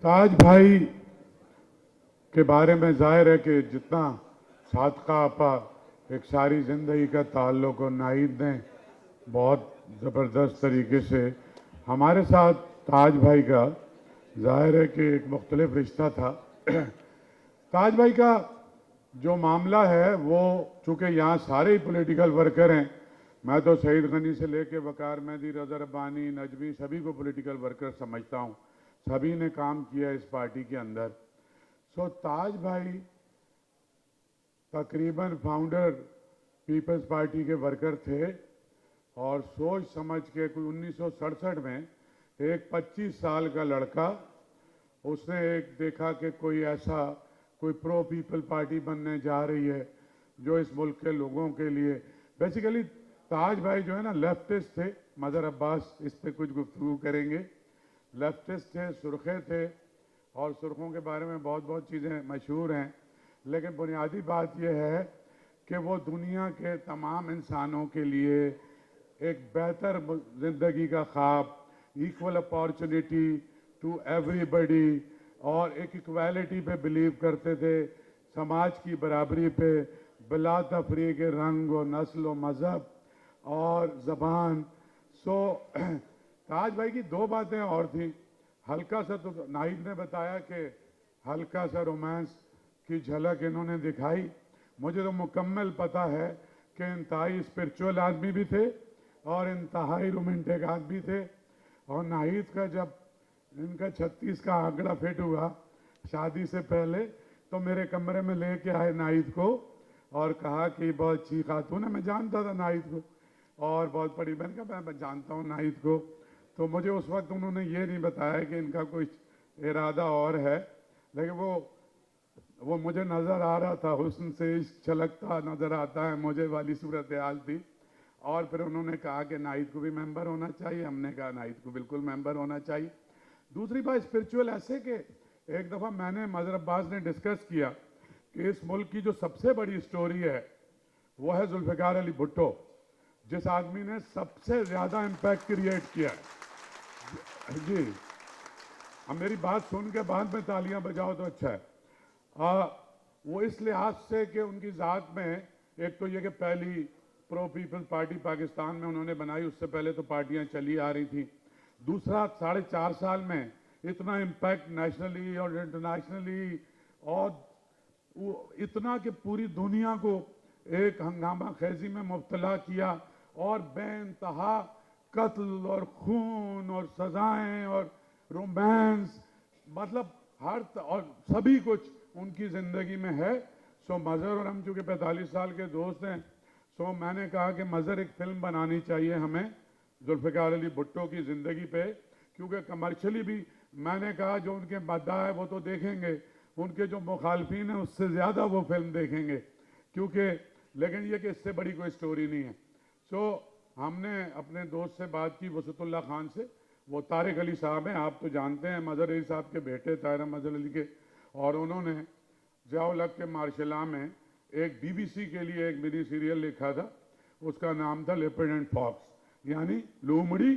ताज भाई के बारे में जाहिर है कि जितना सादका आपा एक सारी ज़िंदगी का ताल्लुक़ और नाहिद ने बहुत ज़बरदस्त तरीके से हमारे साथ ताज भाई का जाहिर है कि एक मुख्तलिफ रिश्ता था। ताज भाई का जो मामला है वो चूँकि यहाँ सारे ही पॉलिटिकल वर्कर हैं, मैं तो सईद गनी से लेके वकार मेहदी, रज़ा रब्बानी, नजमी सभी को पॉलिटिकल वर्कर समझता हूँ, सभी ने काम किया इस पार्टी के अंदर। सो ताज भाई तकरीबन फाउंडर पीपल्स पार्टी के वर्कर थे और सोच समझ के कोई 1967 में एक 25 साल का लड़का उसने एक देखा कि कोई ऐसा कोई प्रो पीपल पार्टी बनने जा रही है जो इस मुल्क के लोगों के लिए बेसिकली ताज भाई जो है ना लेफ्टिस्ट थे। मदर अब्बास इस पे कुछ गुफ्तगू करेंगे। लेफ्टिस्ट थे, सुर्खे थे और सुर्खों के बारे में बहुत बहुत चीज़ें मशहूर हैं, लेकिन बुनियादी बात यह है कि वो दुनिया के तमाम इंसानों के लिए एक बेहतर ज़िंदगी का ख्वाब, इक्वल अपॉर्चुनिटी टू एवरीबडी और एक इक्वालिटी पे बिलीव करते थे, समाज की बराबरी पे बिला तफरीक के रंग और नस्ल और मज़हब और ज़बान। सो ताज भाई की दो बातें और थी। हल्का सा तो नाहिद ने बताया कि हल्का सा रोमांस की झलक इन्होंने दिखाई। मुझे तो मुकम्मल पता है कि इंतहाई स्पिरिचुअल आदमी भी थे और इंतहाई रोमांटिक आदमी थे। और नाहिद का जब इनका 36 का आंकड़ा फिट हुआ शादी से पहले तो मेरे कमरे में लेके आए नाहिद को और कहा कि बहुत अच्छी खातून है। मैं जानता था नाहिद को और बहुत बड़ी बहन का मैं जानता हूँ नाहिद को। तो मुझे उस वक्त उन्होंने ये नहीं बताया कि इनका कुछ इरादा और है, लेकिन वो मुझे नज़र आ रहा था, हुस्न से इश्क छलकता नज़र आता है मुझे वाली सूरत हाल थी। और फिर उन्होंने कहा कि नाहिद को भी मेंबर होना चाहिए। हमने कहा नाहिद को बिल्कुल मेंबर होना चाहिए। दूसरी बात स्पिरिचुअल ऐसे कि एक दफ़ा मैंने मदर अब्बास ने डिस्कस किया कि इस मुल्क की जो सबसे बड़ी स्टोरी है वो है जुल्फ़िकार अली भुट्टो, जिस आदमी ने सबसे ज़्यादा इम्पैक्ट क्रिएट किया है। जी, अब मेरी बात सुन के बाद में तालियां बजाओ तो अच्छा है। वो इस लिहाज से कि उनकी ज़ात में एक तो ये कि पहली प्रो पीपल्स पार्टी पाकिस्तान में उन्होंने बनाई, उससे पहले तो पार्टियां चली आ रही थी। दूसरा 4.5 साल में इतना इम्पैक्ट नेशनली और इंटरनेशनली और इतना कि पूरी दुनिया को एक हंगामा खेजी में मुब्तला किया और बेइंतहा कत्ल और खून और सजाएं और रोमांस, मतलब और सभी कुछ उनकी ज़िंदगी में है। सो मज़हर और हम चूँकि 45 साल के दोस्त हैं, सो मैंने कहा कि मज़हर एक फ़िल्म बनानी चाहिए हमें जुल्फ़िकार अली भुट्टो की ज़िंदगी पे, क्योंकि कमर्शियली भी मैंने कहा जो उनके मद्दा है वो तो देखेंगे, उनके जो मुखालफिन हैं उससे ज़्यादा वो फिल्म देखेंगे, क्योंकि लेकिन ये कि इससे बड़ी कोई स्टोरी नहीं है। सो हमने अपने दोस्त से बात की वसतुल्ला खान से, वो तारिक अली साहब हैं, आप तो जानते हैं, मज़हर अली साहब के बेटे ताहिर मज़हर अली के, और उन्होंने ज़िया-उल हक के मार्शला में एक BBC के लिए एक मिनी सीरियल लिखा था, उसका नाम था लेपर्ड एंड फॉक्स, यानी लोमड़ी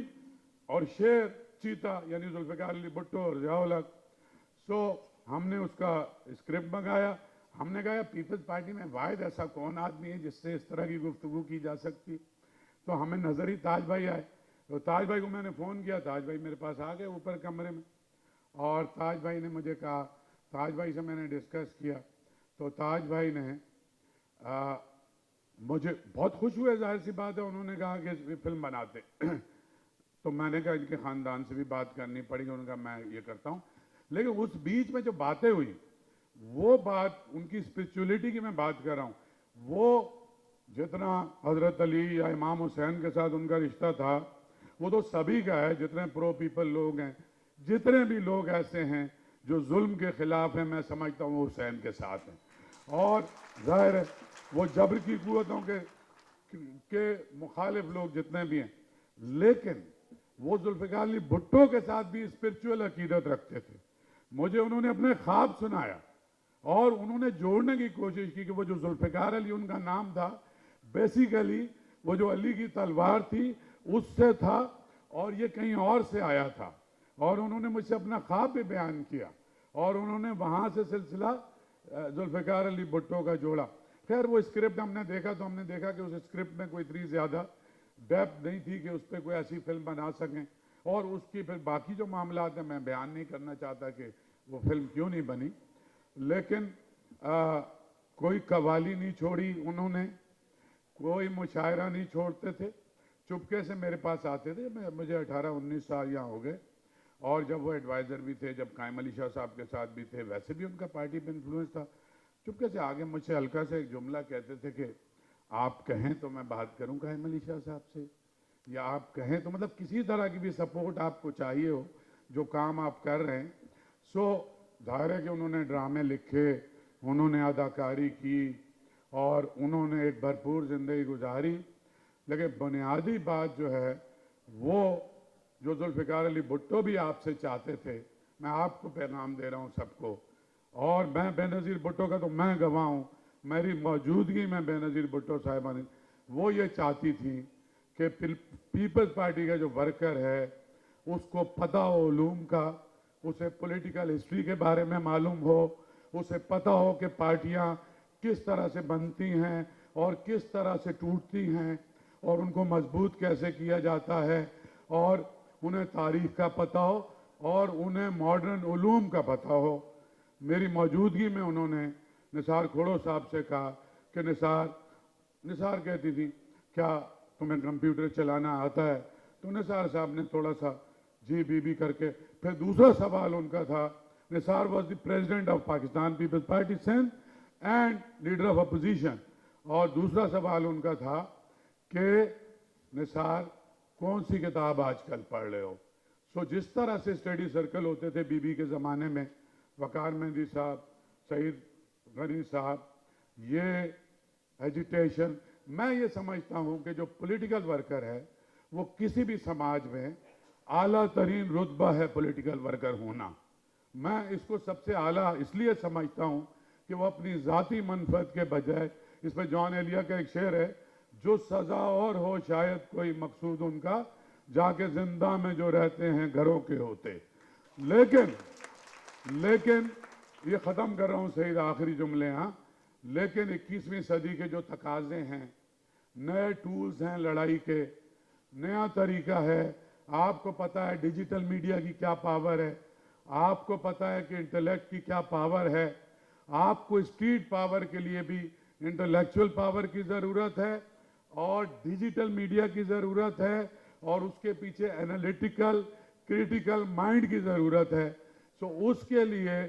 और शेर चीता, यानी जुल्फ़िकार अली भुट्टो और ज़िया-उल हक। सो हमने उसका स्क्रिप्ट मंगाया। हमने कहा पीपल्स पार्टी में वाहिद ऐसा कौन आदमी है जिससे इस तरह की गुफ्तगू की जा सकती। तो हमें नज़र ही ताज भाई आए। तो ताज भाई को मैंने फ़ोन किया, ताज भाई मेरे पास आ गए ऊपर कमरे में और ताज भाई ने मुझे कहा, ताज भाई से मैंने डिस्कस किया तो ताज भाई ने मुझे बहुत खुश हुए, जाहिर सी बात है, उन्होंने कहा कि फिल्म बनाते। तो मैंने कहा इनके ख़ानदान से भी बात करनी पड़ेगी, उनका मैं ये करता हूँ। लेकिन उस बीच में जो बातें हुई वो बात उनकी स्पिरिचुअलिटी की मैं बात कर रहा हूँ। वो जितना हज़रत अली या इमाम हुसैन के साथ उनका रिश्ता था वो तो सभी का है, जितने प्रो पीपल लोग हैं, जितने भी लोग ऐसे हैं जो जुल्म के ख़िलाफ़ हैं, मैं समझता हूँ वो हुसैन के साथ हैं। और ज़ाहिर है वो जबर की क़ुव्वतों के मुखालिफ लोग जितने भी हैं, लेकिन वो जुल्फ़िकार अली भुट्टो के साथ भी स्पिरिचुअल अकीदत रखते थे। मुझे उन्होंने अपने ख्वाब सुनाया और उन्होंने जोड़ने की कोशिश की कि वो जो जुल्फ़िकार अली उनका नाम था, बेसिकली वो जो अली की तलवार थी उससे था और ये कहीं और से आया था। اور انہوں نے مجھ سے اپنا خواب بھی بیان کیا اور انہوں نے وہاں سے سلسلہ ذوالفقار علی بھٹو کا جوڑا. خیر وہ اسکرپٹ ہم نے دیکھا تو ہم نے دیکھا کہ اس اسکرپٹ میں کوئی اتنی زیادہ ڈیپتھ نہیں تھی کہ اس پہ کوئی ایسی فلم بنا سکیں, اور اس کی پھر باقی جو معاملات ہیں میں بیان نہیں کرنا چاہتا کہ وہ فلم کیوں نہیں بنی, لیکن کوئی قوالی نہیں چھوڑی انہوں نے, کوئی مشاعرہ نہیں چھوڑتے تھے, چپکے سے میرے پاس آتے تھے. مجھے 18-19 سال یہاں ہو گئے, اور جب وہ ایڈوائزر بھی تھے, جب قائم علی شاہ صاحب کے ساتھ بھی تھے, ویسے بھی ان کا پارٹی پہ انفلوئنس تھا. چپکے سے آگے مجھ سے ہلکا سے ایک جملہ کہتے تھے کہ آپ کہیں تو میں بات کروں قائم علی شاہ صاحب سے, یا آپ کہیں تو مطلب کسی طرح کی بھی سپورٹ آپ کو چاہیے ہو جو کام آپ کر رہے ہیں. سو ظاہر ہے کہ انہوں نے ڈرامے لکھے, انہوں نے اداکاری کی, اور انہوں نے ایک بھرپور زندگی گزاری, لیکن بنیادی بات جو ہے وہ جو ذوالفقار علی بھٹو بھی آپ سے چاہتے تھے, میں آپ کو پیغام دے رہا ہوں سب کو, اور میں بے نظیر بھٹو کا تو میں گواہ ہوں, میری موجودگی میں بے نظیر بھٹو صاحبہ نے وہ یہ چاہتی تھی کہ پیپلز پارٹی کا جو ورکر ہے اس کو پتہ ہو علوم کا, اسے پولیٹیکل ہسٹری کے بارے میں معلوم ہو, اسے پتہ ہو کہ پارٹیاں کس طرح سے بنتی ہیں اور کس طرح سے ٹوٹتی ہیں اور ان کو مضبوط کیسے کیا جاتا ہے, اور انہیں تاریخ کا پتہ ہو اور انہیں ماڈرن علوم کا پتہ ہو. میری موجودگی میں انہوں نے نثار کھوڑو صاحب سے کہا کہ نثار کہتی تھی کیا تمہیں کمپیوٹر چلانا آتا ہے, تو نثار صاحب نے تھوڑا سا جی بی کر کے, پھر دوسرا سوال ان کا تھا, Nisar was the president of Pakistan Peoples Party Sindh and leader of opposition, اور دوسرا سوال ان کا تھا کہ نثار کون سی کتاب آج کل پڑھ رہے ہو. سو جس طرح سے اسٹڈی سرکل ہوتے تھے بی کے زمانے میں, وقار مہندی صاحب, سعید غنی صاحب, یہ ایجیٹیشن, میں یہ سمجھتا ہوں کہ جو پولیٹیکل ورکر ہے وہ کسی بھی سماج میں اعلیٰ ترین رتبہ ہے پولیٹیکل ورکر ہونا. میں اس کو سب سے اعلیٰ اس لیے سمجھتا ہوں کہ وہ اپنی ذاتی منفعت کے بجائے, اس پہ جان ایلیا کا ایک شعر ہے, جو سزا اور ہو شاید کوئی مقصود ان کا, جا کے زندہ میں جو رہتے ہیں گھروں کے ہوتے. لیکن یہ ختم کر رہا ہوں سعید, آخری جملے ہاں, لیکن 21ویں صدی کے جو تقاضے ہیں, نئے ٹولز ہیں لڑائی کے, نیا طریقہ ہے. آپ کو پتہ ہے ڈیجیٹل میڈیا کی کیا پاور ہے, آپ کو پتہ ہے کہ انٹلیکٹ کی کیا پاور ہے, آپ کو اسٹریٹ پاور کے لیے بھی انٹلیکچول پاور کی ضرورت ہے اور ڈیجیٹل میڈیا کی ضرورت ہے, اور اس کے پیچھے انالیٹیکل کریٹیکل مائنڈ کی ضرورت ہے. سو اس کے لیے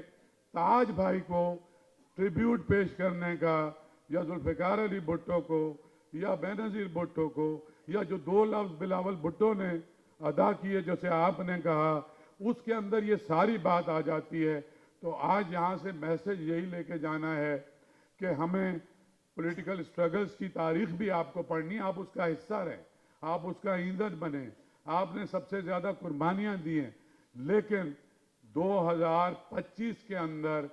تاج بھائی کو ٹریبیوٹ پیش کرنے کا, یا ذوالفقار علی بھٹو کو, یا بے نظیر بھٹو کو, یا جو 2 لفظ بلاول بھٹو نے ادا کیے جیسے آپ نے کہا, اس کے اندر یہ ساری بات آ جاتی ہے. تو آج یہاں سے میسج یہی لے کے جانا ہے کہ ہمیں پولیٹیکل سٹرگلز کی تاریخ بھی آپ کو پڑھنی, آپ اس کا حصہ رہیں, آپ اس کا ایندھن بنیں, آپ نے سب سے زیادہ قربانیاں دی ہیں, لیکن 2025 کے اندر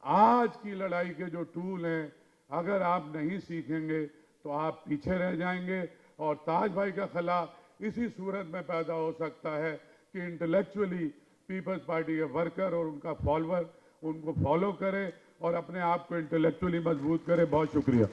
آج کی لڑائی کے جو ٹول ہیں اگر آپ نہیں سیکھیں گے تو آپ پیچھے رہ جائیں گے. اور تاج بھائی کا خلا اسی صورت میں پیدا ہو سکتا ہے کہ انٹلیکچولی پیپلز پارٹی کے ورکر اور ان کا فالوور ان کو فالو کرے اور اپنے آپ کو انٹلیکچولی مضبوط کرے. بہت شکریہ.